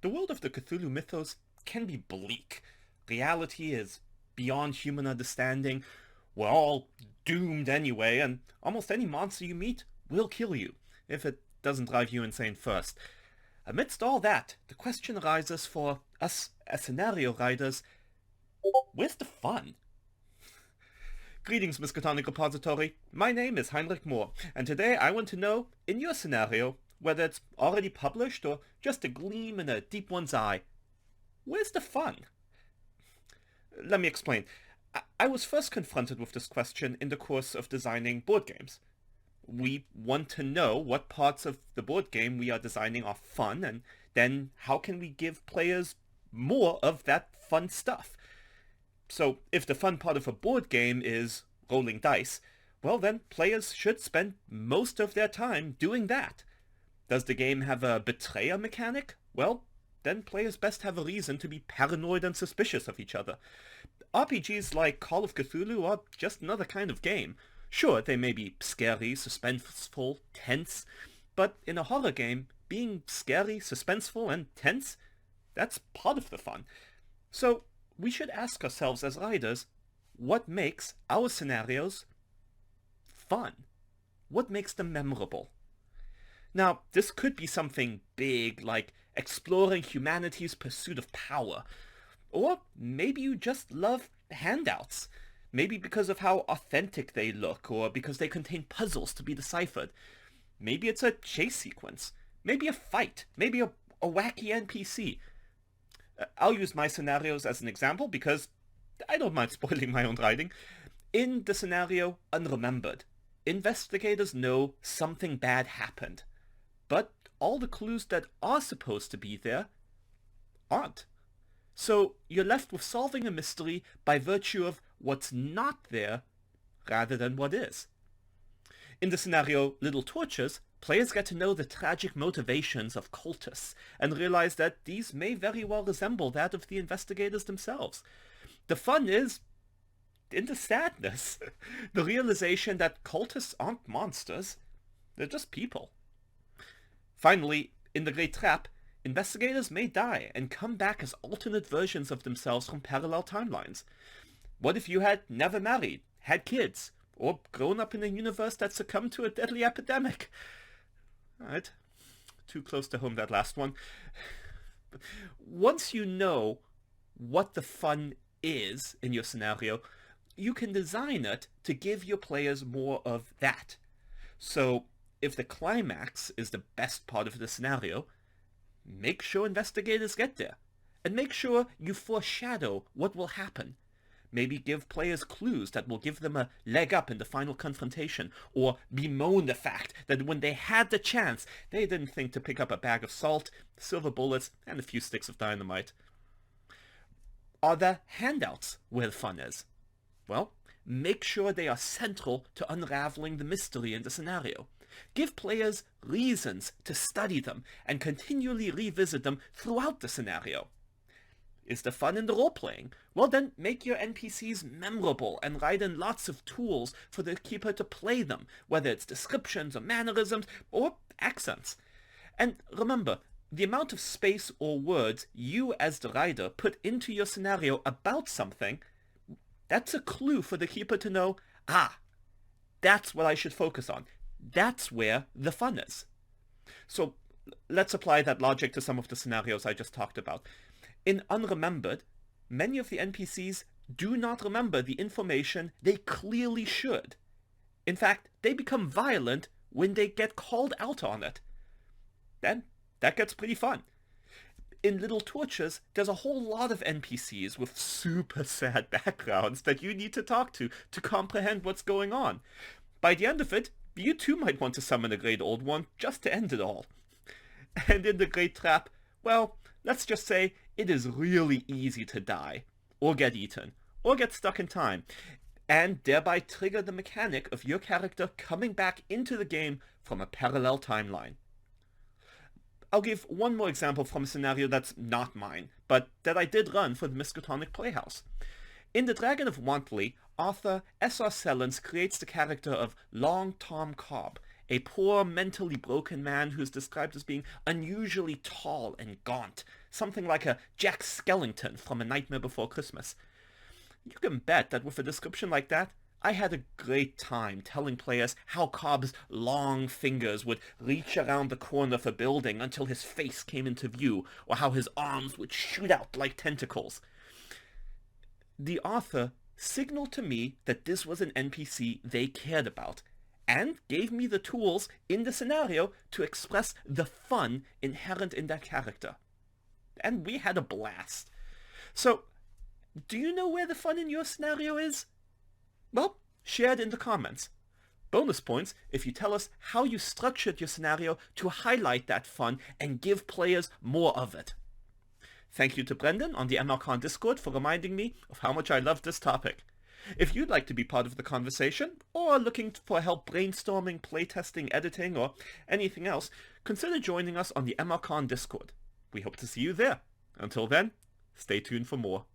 The world of the Cthulhu mythos can be bleak. Reality is beyond human understanding. We're all doomed anyway, and almost any monster you meet will kill you, if it doesn't drive you insane first. Amidst all that, the question arises for us as scenario writers, where's the fun? Greetings, Miskatonic Repository. My name is Heinrich Moore, and today I want to know, in your scenario, whether it's already published or just a gleam in a deep one's eye, where's the fun? Let me explain. I was first confronted with this question in the course of designing board games. We want to know what parts of the board game we are designing are fun, and then how can we give players more of that fun stuff? So if the fun part of a board game is rolling dice, well then players should spend most of their time doing that. Does the game have a betrayer mechanic? Well, then players best have a reason to be paranoid and suspicious of each other. RPGs like Call of Cthulhu are just another kind of game. Sure, they may be scary, suspenseful, tense, but in a horror game, being scary, suspenseful, and tense, that's part of the fun. So we should ask ourselves as writers, what makes our scenarios fun? What makes them memorable? Now, this could be something big, like exploring humanity's pursuit of power. Or maybe you just love handouts. Maybe because of how authentic they look, or because they contain puzzles to be deciphered. Maybe it's a chase sequence. Maybe a fight. Maybe a wacky NPC. I'll use my scenarios as an example because I don't mind spoiling my own writing. In the scenario Unremembered, investigators know something bad happened, but all the clues that are supposed to be there aren't. So you're left with solving a mystery by virtue of what's not there rather than what is. In the scenario Little Torches, players get to know the tragic motivations of cultists and realize that these may very well resemble that of the investigators themselves. The fun is in the sadness, the realization that cultists aren't monsters, they're just people. Finally, in The Great Trap, investigators may die and come back as alternate versions of themselves from parallel timelines. What if you had never married, had kids, or grown up in a universe that succumbed to a deadly epidemic? Alright, too close to home that last one. Once you know what the fun is in your scenario, you can design it to give your players more of that. So if the climax is the best part of the scenario, make sure investigators get there, and make sure you foreshadow what will happen. Maybe give players clues that will give them a leg up in the final confrontation, or bemoan the fact that when they had the chance, they didn't think to pick up a bag of salt, silver bullets, and a few sticks of dynamite. Are there handouts where the fun is? Well, make sure they are central to unraveling the mystery in the scenario. Give players reasons to study them and continually revisit them throughout the scenario. Is the fun in the role-playing? Well then, make your NPCs memorable and write in lots of tools for the keeper to play them, whether it's descriptions or mannerisms or accents. And remember, the amount of space or words you as the writer put into your scenario about something, that's a clue for the keeper to know, that's what I should focus on. That's where the fun is. So let's apply that logic to some of the scenarios I just talked about. In Unremembered, many of the NPCs do not remember the information they clearly should. In fact, they become violent when they get called out on it. Then, that gets pretty fun. In Little Torches, there's a whole lot of NPCs with super sad backgrounds that you need to talk to comprehend what's going on. By the end of it, you too might want to summon a Great Old One just to end it all. And in The Great Trap, well, let's just say it is really easy to die, or get eaten, or get stuck in time, and thereby trigger the mechanic of your character coming back into the game from a parallel timeline. I'll give one more example from a scenario that's not mine, but that I did run for the Miskatonic Playhouse. In The Dragon of Wantley, author S.R. Sellens creates the character of Long Tom Cobb, a poor, mentally broken man who's described as being unusually tall and gaunt, something like a Jack Skellington from A Nightmare Before Christmas. You can bet that with a description like that, I had a great time telling players how Cobb's long fingers would reach around the corner of a building until his face came into view, or how his arms would shoot out like tentacles. The author signaled to me that this was an NPC they cared about, and gave me the tools in the scenario to express the fun inherent in that character. And we had a blast. So, do you know where the fun in your scenario is? Well, share it in the comments. Bonus points if you tell us how you structured your scenario to highlight that fun and give players more of it. Thank you to Brendan on the MLCon Discord for reminding me of how much I love this topic. If you'd like to be part of the conversation, or looking for help brainstorming, playtesting, editing, or anything else, consider joining us on the MLCon Discord. We hope to see you there. Until then, stay tuned for more.